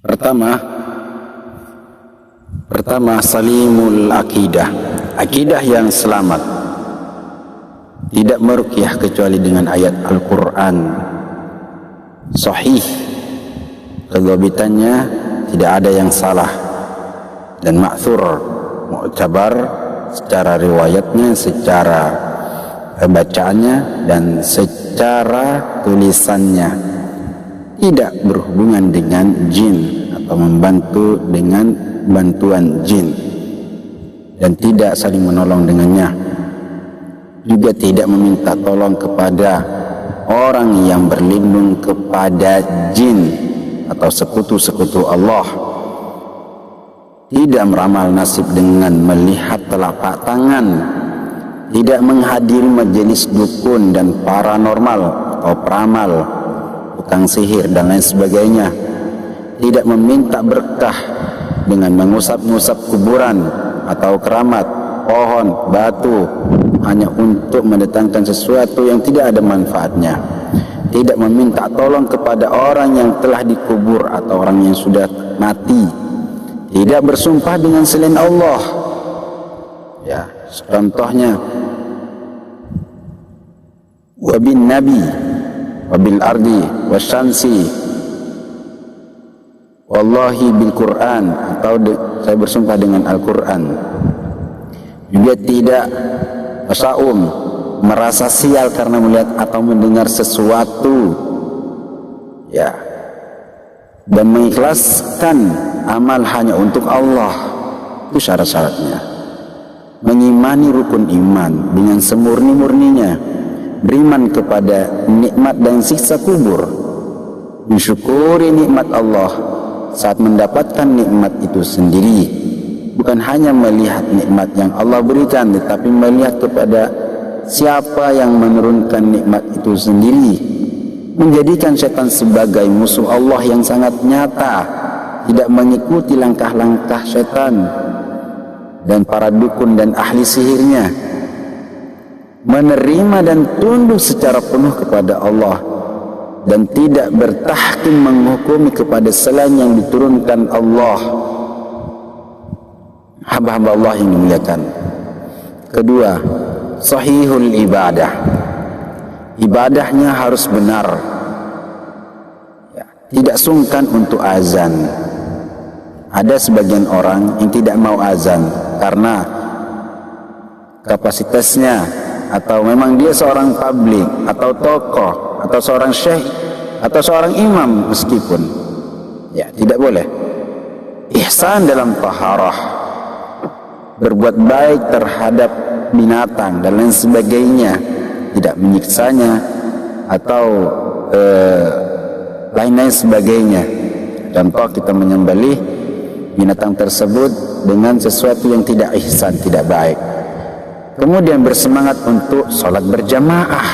Pertama salimul akidah, akidah yang selamat, tidak meruqyah kecuali dengan ayat Al-Quran sahih, kedobitannya tidak ada yang salah, dan ma'thur, mu'tabar secara riwayatnya, secara bacaannya, dan secara tulisannya, tidak berhubungan dengan jin atau membantu dengan bantuan jin, dan tidak saling menolong dengannya, juga tidak meminta tolong kepada orang yang berlindung kepada jin atau sekutu-sekutu Allah, tidak meramal nasib dengan melihat telapak tangan, tidak menghadiri majelis dukun dan paranormal atau peramal, tukang sihir dan lain sebagainya, tidak meminta berkah dengan mengusap-ngusap kuburan atau keramat, pohon, batu, hanya untuk mendatangkan sesuatu yang tidak ada manfaatnya, tidak meminta tolong kepada orang yang telah dikubur atau orang yang sudah mati, tidak bersumpah dengan selain Allah. Ya, contohnya wabin nabi wabil ardi wasyamsi wallahi bil Quran, atau saya bersumpah dengan Al-Quran. Juga tidak tasaum, merasa sial karena melihat atau mendengar sesuatu, ya, dan mengikhlaskan amal hanya untuk Allah. Itu syarat-syaratnya. Mengimani rukun iman dengan semurni-murninya, beriman kepada nikmat dan siksa kubur, mensyukuri nikmat Allah saat mendapatkan nikmat itu sendiri, bukan hanya melihat nikmat yang Allah berikan, tetapi melihat kepada siapa yang menurunkan nikmat itu sendiri, menjadikan setan sebagai musuh Allah yang sangat nyata, tidak mengikuti langkah-langkah setan dan para dukun dan ahli sihirnya, menerima dan tunduk secara penuh kepada Allah, dan tidak bertahkim menghukumi kepada selain yang diturunkan Allah, hamba-hamba Allah yang dimuliakan. Kedua, sahihul ibadah, ibadahnya harus benar, ya, tidak sungkan untuk azan. Ada sebagian orang yang tidak mau azan karena kapasitasnya, atau memang dia seorang publik atau tokoh atau seorang syekh atau seorang imam, meskipun, ya, tidak boleh. Ihsan dalam taharah, berbuat baik terhadap binatang dan lain sebagainya, tidak menyiksanya atau lain-lain sebagainya. Contoh, kita menyembelih binatang tersebut dengan sesuatu yang tidak ihsan, tidak baik. Kemudian bersemangat untuk sholat berjamaah,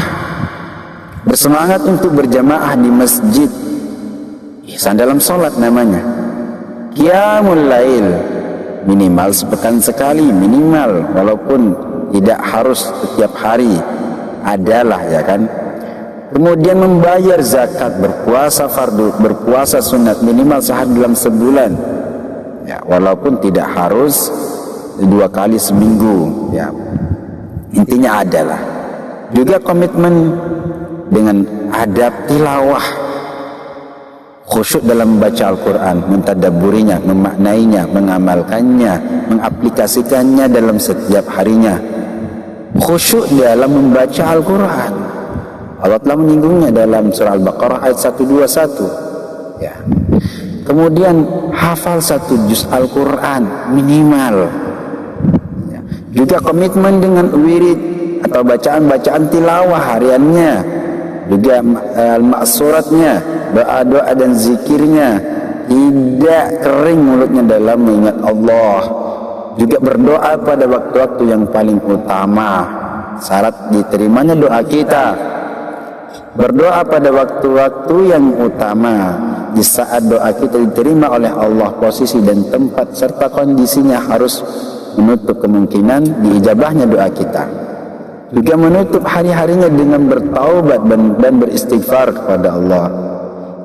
bersemangat untuk berjamaah di masjid, ihsan dalam sholat namanya. Qiyamul lail, minimal sepekan sekali, minimal, walaupun tidak harus setiap hari, adalah, ya kan. Kemudian membayar zakat, berpuasa fardu, berpuasa sunat minimal sehari dalam sebulan, ya, walaupun tidak harus 2 kali seminggu, ya. Intinya adalah juga komitmen dengan adab tilawah, khusyuk dalam membaca Al-Quran, mentadabburinya, memaknainya, mengamalkannya, mengaplikasikannya dalam setiap harinya. Khusyuk dalam membaca Al-Quran, Allah telah menyinggungnya dalam surah Al-Baqarah ayat 121, ya. Kemudian hafal 1 juz Al-Quran minimal, ya. Juga komitmen dengan wirid atau bacaan-bacaan tilawah hariannya, juga al-ma'suratnya, doa-doa dan zikirnya, tidak kering mulutnya dalam mengingat Allah. Juga berdoa pada waktu-waktu yang paling utama, syarat diterimanya doa kita. Berdoa pada waktu-waktu yang utama, di saat doa kita diterima oleh Allah, posisi dan tempat serta kondisinya harus menutup kemungkinan diijabahnya doa kita. Juga menutup hari-harinya dengan bertaubat dan beristighfar kepada Allah.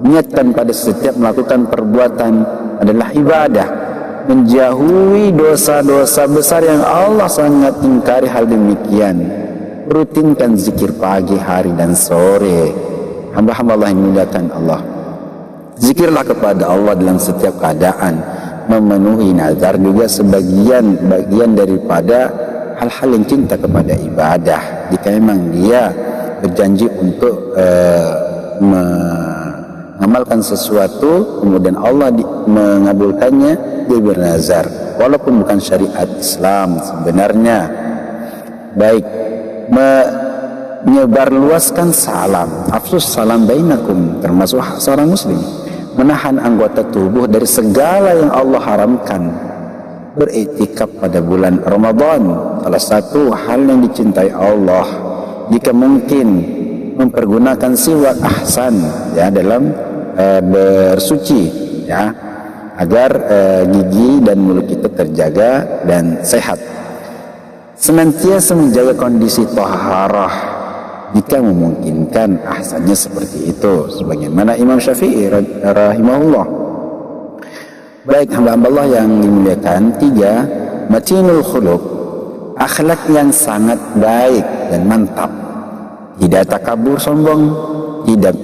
Niatkan pada setiap melakukan perbuatan adalah ibadah. Menjauhi dosa-dosa besar yang Allah sangat ingkari hal demikian. Rutinkan zikir pagi, hari dan sore. Hamba-hamba Allah yang dimuliakan Allah, zikirlah kepada Allah dalam setiap keadaan. Memenuhi nazar juga bagian daripada hal-hal yang cinta kepada ibadah. Jika memang dia berjanji untuk mengamalkan sesuatu, kemudian Allah mengabulkannya, dia bernazar walaupun bukan syariat Islam sebenarnya. Baik, menyebarluaskan salam, afsus salam bainakum, termasuk hak seorang muslim. Menahan anggota tubuh dari segala yang Allah haramkan. Beriktikaf pada bulan Ramadan, salah satu hal yang dicintai Allah. Jika mungkin mempergunakan siwak ahsan ya dalam bersuci ya, agar gigi dan mulut kita terjaga dan sehat. Senantiasa menjaga kondisi taharah jika memungkinkan, ahsannya seperti itu, sebagaimana Imam Syafi'i rahimahullah. Baik, hamba-hamba Allah yang dimuliakan, 3, matinul khuluq, akhlak yang sangat baik dan mantap. Tidak takabur, sombong, tidak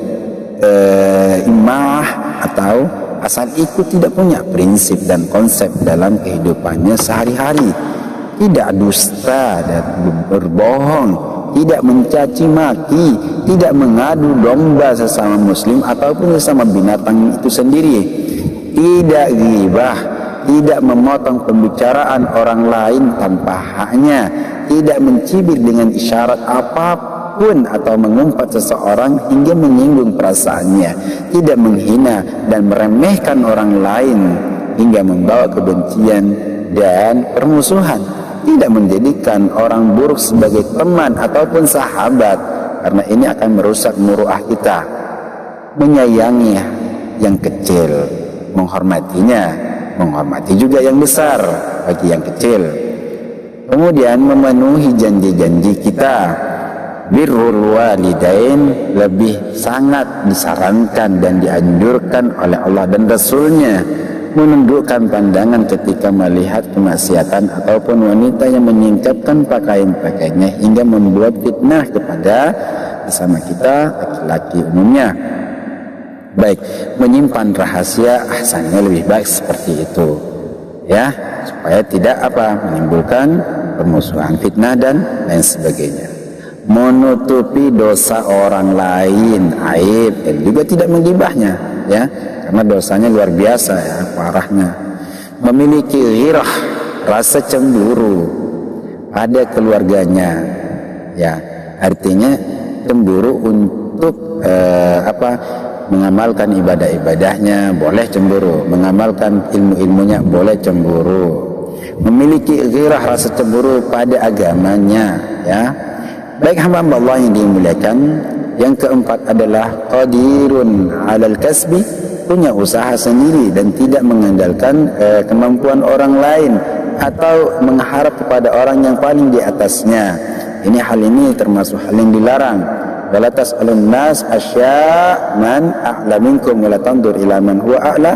imah atau asal ikut, tidak punya prinsip dan konsep dalam kehidupannya sehari-hari. Tidak dusta dan berbohong, tidak mencaci maki, tidak mengadu domba sesama muslim ataupun sesama binatang itu sendiri, tidak ghibah, tidak memotong pembicaraan orang lain tanpa haknya, tidak mencibir dengan isyarat apapun atau mengumpat seseorang hingga menyinggung perasaannya, tidak menghina dan meremehkan orang lain hingga membawa kebencian dan permusuhan, tidak menjadikan orang buruk sebagai teman ataupun sahabat, karena ini akan merusak muruah kita. Menyayangi yang kecil, menghormatinya, menghormati juga yang besar bagi yang kecil. Kemudian memenuhi janji-janji kita. Birrul walidain lebih sangat disarankan dan dianjurkan oleh Allah dan Rasulnya. Menundukkan pandangan ketika melihat kemaksiatan ataupun wanita yang menyingkapkan pakaian-pakaiannya hingga membuat fitnah kepada sesama kita laki-laki umumnya. Baik, menyimpan rahasia ahsannya lebih baik seperti itu ya, supaya tidak menimbulkan permusuhan, fitnah dan lain sebagainya. Menutupi dosa orang lain, aib, dan juga tidak menggibahnya ya, karena dosanya luar biasa ya, parahnya. Memiliki ghirah, rasa cemburu pada keluarganya ya, artinya cemburu untuk mengamalkan ibadah-ibadahnya boleh cemburu, mengamalkan ilmu-ilmunya boleh cemburu. Memiliki ghirah, rasa cemburu pada agamanya ya. Baik, hamba Allah yang dimuliakan, yang keempat adalah qadirun alal kasbi, punya usaha sendiri dan tidak mengandalkan kemampuan orang lain atau mengharap kepada orang yang paling di atasnya. Hal ini termasuk hal yang dilarang. Wala tas'alun nas asya' man a'la minkum wa la tandur ila man huwa a'la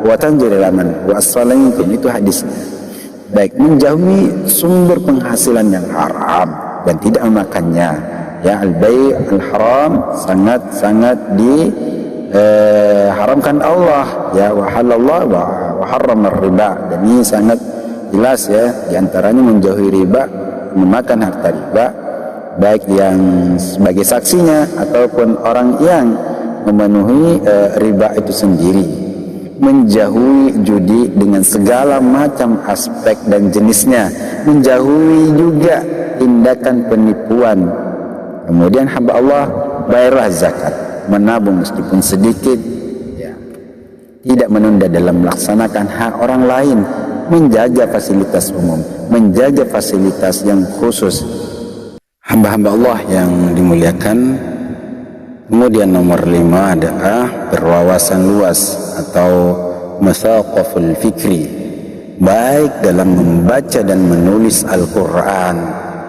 wa tanzur ila man huwa asfala minkum, itu hadisnya. Baik, menjauhi sumber penghasilan yang haram dan tidak memakannya ya. Al-bai' al-haram sangat-sangat diharamkan Allah ya, wa halallah wa harrama riba, dan ini sangat jelas ya. Di antaranya menjauhi riba, memakan harta riba, baik yang sebagai saksinya ataupun orang yang memenuhi riba itu sendiri. Menjauhi judi dengan segala macam aspek dan jenisnya, menjauhi juga tindakan penipuan. Kemudian hamba Allah bayarlah zakat, menabung meskipun sedikit ya. Tidak menunda dalam melaksanakan hak orang lain, menjaga fasilitas umum, menjaga fasilitas yang khusus. Hamba-hamba Allah yang dimuliakan, kemudian nomor 5 adalah berwawasan luas atau mathaqaful fikri, baik dalam membaca dan menulis Al-Quran,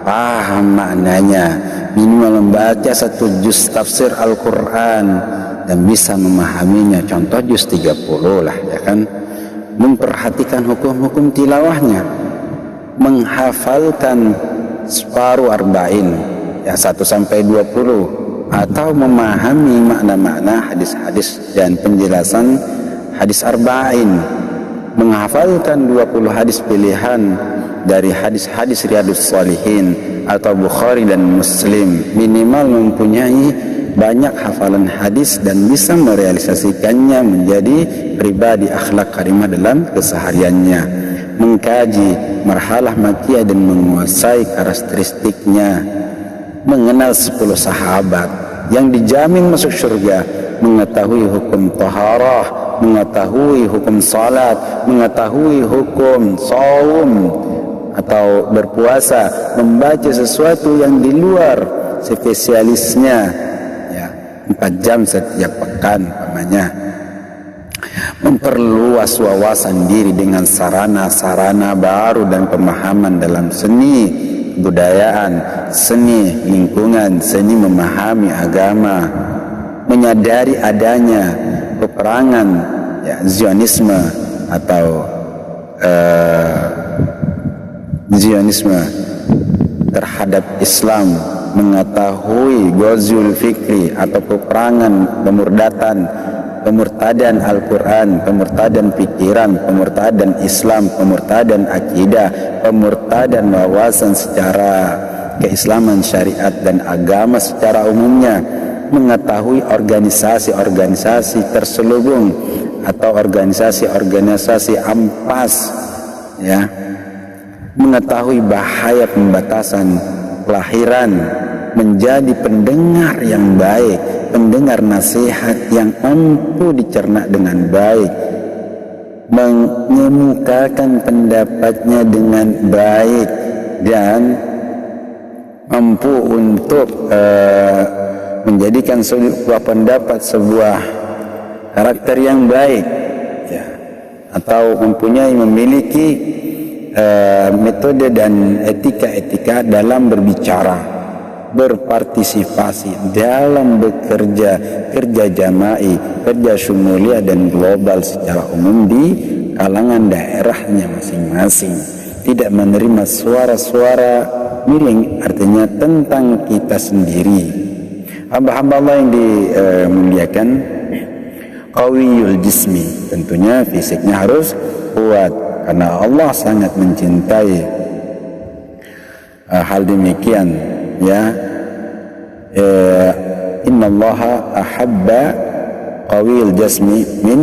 paham maknanya, minimal membaca 1 juz tafsir Al-Quran dan bisa memahaminya, contoh juz 30 lah ya kan. Memperhatikan hukum-hukum tilawahnya, menghafalkan separuh arba'in ya 1 sampai 20, atau memahami makna-makna hadis-hadis dan penjelasan hadis arba'in, menghafalkan 20 hadis pilihan dari hadis-hadis Riyadhus Shalihin atau Bukhari dan Muslim, minimal mempunyai banyak hafalan hadis dan bisa merealisasikannya menjadi pribadi akhlak karimah dalam kesehariannya, mengkaji marhalah makiyah dan menguasai karakteristiknya, mengenal 10 sahabat yang dijamin masuk surga, mengetahui hukum taharah, mengetahui hukum salat, mengetahui hukum saum atau berpuasa, membaca sesuatu yang di luar spesialisnya ya, 4 jam setiap pekan umpamanya, memperluas wawasan diri dengan sarana-sarana baru dan pemahaman dalam seni budayaan, seni lingkungan, seni memahami agama, menyadari adanya peperangan ya, Zionisme atau Zionisme terhadap Islam, mengetahui Ghazwul Fikri atau peperangan pemurtadan Al-Quran, pemurtadan pikiran, pemurtadan Islam, pemurtadan akidah, pemurtadan wawasan secara keislaman, syariat dan agama secara umumnya, mengetahui organisasi-organisasi terselubung atau organisasi-organisasi ampas ya, mengetahui bahaya pembatasan kelahiran, menjadi pendengar yang baik, pendengar nasihat yang mampu dicerna dengan baik, mengemukakan pendapatnya dengan baik dan mampu untuk menjadikan sebuah pendapat sebuah karakter yang baik ya, atau memiliki metode dan etika-etika dalam berbicara, berpartisipasi dalam bekerja, kerja jama'i, kerja syumuliah dan global secara umum di kalangan daerahnya masing-masing, tidak menerima suara-suara miring, artinya tentang kita sendiri. Hamba-hamba Allah yang dimuliakan, qawiyul jismi, tentunya fisiknya harus kuat, karena Allah sangat mencintai hal demikian ya. Innallaha ahabba qawiyul jasmi min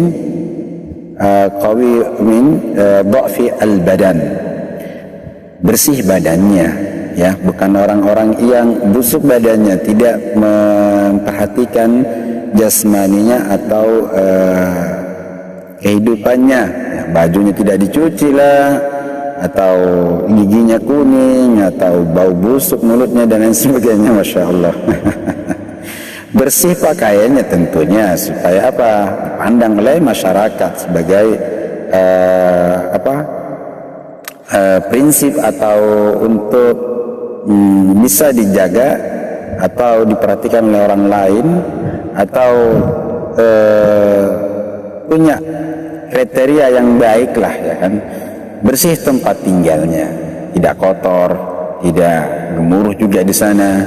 dha'fi al-badan, bersih badannya ya, bukan orang-orang yang busuk badannya, tidak memperhatikan jasmaninya atau kehidupannya ya, bajunya tidak dicuci lah, atau giginya kuning, atau bau busuk mulutnya dan lain sebagainya. Masya Allah. Bersih pakaiannya tentunya supaya apa, dipandang oleh masyarakat sebagai prinsip atau untuk bisa dijaga atau diperhatikan oleh orang lain, atau punya kriteria yang baik lah ya kan. Bersih tempat tinggalnya, tidak kotor, tidak gemuruh juga di sana.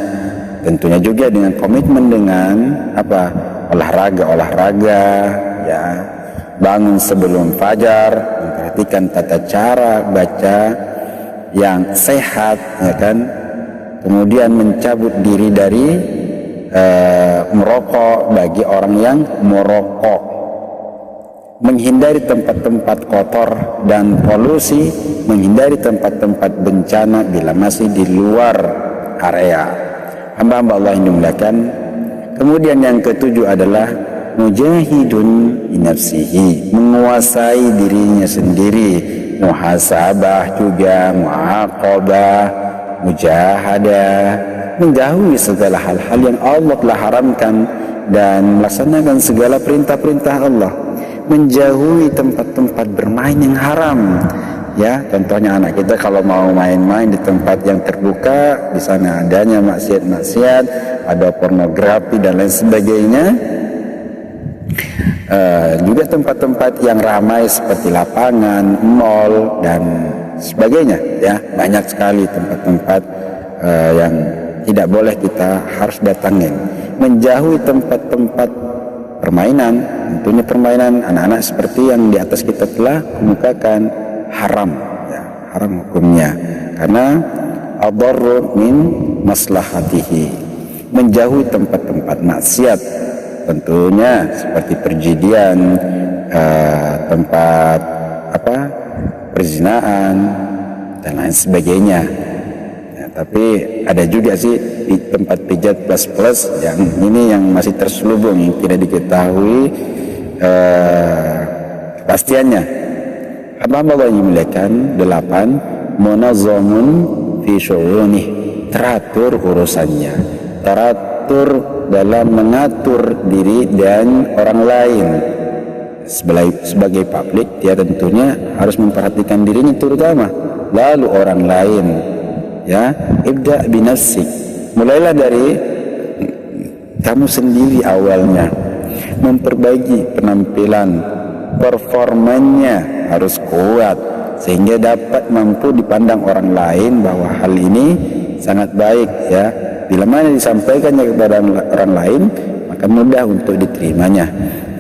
Tentunya juga dengan komitmen dengan apa, olahraga ya, bangun sebelum fajar, memperhatikan tata cara baca yang sehat ya kan. Kemudian mencabut diri dari merokok bagi orang yang merokok, menghindari tempat-tempat kotor dan polusi, menghindari tempat-tempat bencana bila masih di luar area. Hamba-hamba Allah yang dimuliakan. Kemudian yang ketujuh adalah mujahidun binafsihi, menguasai dirinya sendiri, muhasabah juga, muaqabah, mujahadah, menjauhi segala hal-hal yang Allah telah haramkan dan melaksanakan segala perintah-perintah Allah, menjauhi tempat-tempat bermain yang haram ya, contohnya anak kita kalau mau main-main di tempat yang terbuka, di sana adanya maksiat-maksiat, ada pornografi dan lain sebagainya. Juga tempat-tempat yang ramai seperti lapangan, mall dan sebagainya, ya, banyak sekali tempat-tempat yang tidak boleh kita harus datangin. Menjauhi tempat-tempat permainan, tentunya permainan anak-anak seperti yang di atas kita telah kemukakan, haram, ya, haram hukumnya, karena adarru min maslahatihi. Menjauhi tempat-tempat maksiat, tentunya seperti perjudian, tempat perzinaan dan lain sebagainya. Ya, tapi ada juga sih di tempat pijat plus yang ini yang masih terselubung, yang tidak diketahui kepastiannya. Hamba-hamba yang dimuliakan, 8, munazzamun fi syu'unih, teratur urusannya, teratur dalam mengatur diri dan orang lain. Sebagai publik, dia tentunya harus memperhatikan dirinya terutama, lalu orang lain, ya. Ibda binafsik, mulailah dari kamu sendiri awalnya, memperbaiki penampilan, performanya harus kuat sehingga dapat mampu dipandang orang lain bahwa hal ini sangat baik, ya. Bila mana disampaikannya kepada orang lain, maka mudah untuk diterimanya.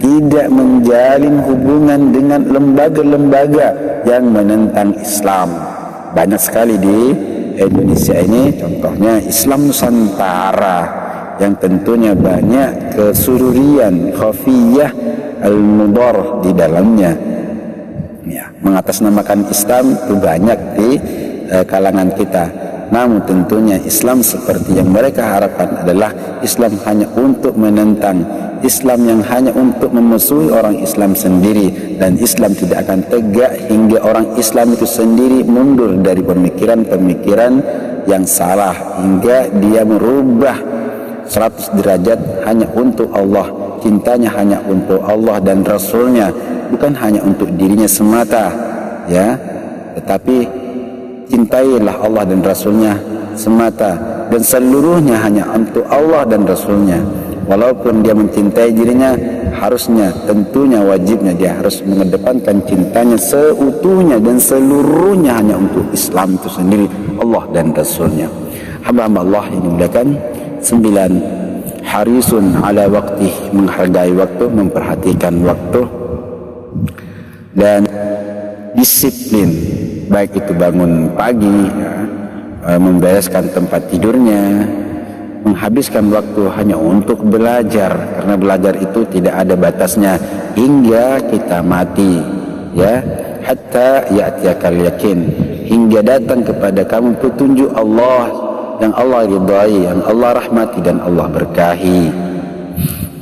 Tidak menjalin hubungan dengan lembaga-lembaga yang menentang Islam. Banyak sekali di Indonesia ini, contohnya Islam Nusantara, yang tentunya banyak kesururian, khafiyah, al-mudar di dalamnya, ya, mengatasnamakan Islam itu banyak di kalangan kita. Namun tentunya Islam seperti yang mereka harapkan adalah Islam hanya untuk menentang, Islam yang hanya untuk memusuhi orang Islam sendiri, dan Islam tidak akan tegak hingga orang Islam itu sendiri mundur dari pemikiran-pemikiran yang salah, hingga dia merubah 100 derajat hanya untuk Allah, cintanya hanya untuk Allah dan Rasulnya, bukan hanya untuk dirinya semata, ya, tetapi cintailah Allah dan Rasulnya semata, dan seluruhnya hanya untuk Allah dan Rasulnya. Walaupun dia mencintai dirinya, harusnya, tentunya, wajibnya dia harus mengedepankan cintanya seutuhnya dan seluruhnya hanya untuk Islam itu sendiri, Allah dan Rasulnya. Hamba-hamba Allah yang dimuliakan, 9, harisun ala waqtih, menghargai waktu, memperhatikan waktu, dan disiplin, baik itu bangun pagi, ya, membereskan tempat tidurnya, menghabiskan waktu hanya untuk belajar, karena belajar itu tidak ada batasnya hingga kita mati, ya, hatta ya'tiyakal yakin, hingga datang kepada kamu petunjuk Allah yang Allah ridai, yang Allah rahmati dan Allah berkahi.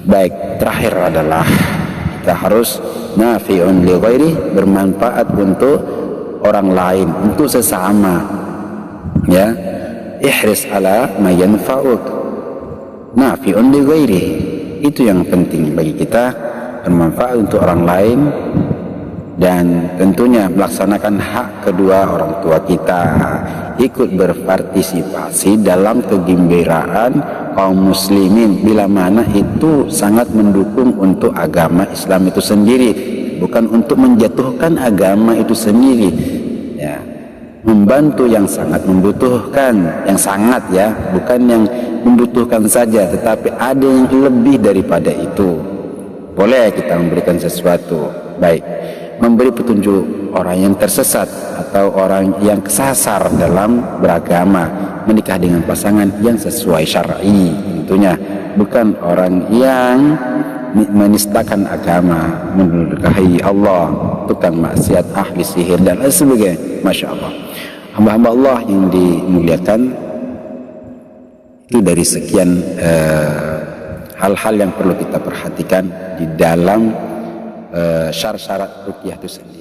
Baik, terakhir adalah kita harus nafi'un li ghairi, bermanfaat untuk orang lain, untuk sesama, ya. Ihris ala ma yanfa'uk, nafi'un li ghairi, itu yang penting bagi kita, bermanfaat untuk orang lain, dan tentunya melaksanakan hak kedua orang tua kita, ikut berpartisipasi dalam kegembiraan kaum muslimin bila mana itu sangat mendukung untuk agama Islam itu sendiri, bukan untuk menjatuhkan agama itu sendiri, ya. Membantu yang sangat membutuhkan, yang sangat, ya, bukan yang membutuhkan saja, tetapi ada yang lebih daripada itu. Boleh kita memberikan sesuatu, baik memberi petunjuk orang yang tersesat atau orang yang kesasar dalam beragama, menikah dengan pasangan yang sesuai syar'i, tentunya bukan orang yang menistakan agama, mendurhakai Allah, tukang maksiat, ahli sihir dan lain sebagainya. Masya Allah, hamba-hamba Allah yang dimuliakan, itu dari sekian hal-hal yang perlu kita perhatikan di dalam syarat-syarat ruqyah itu sendiri.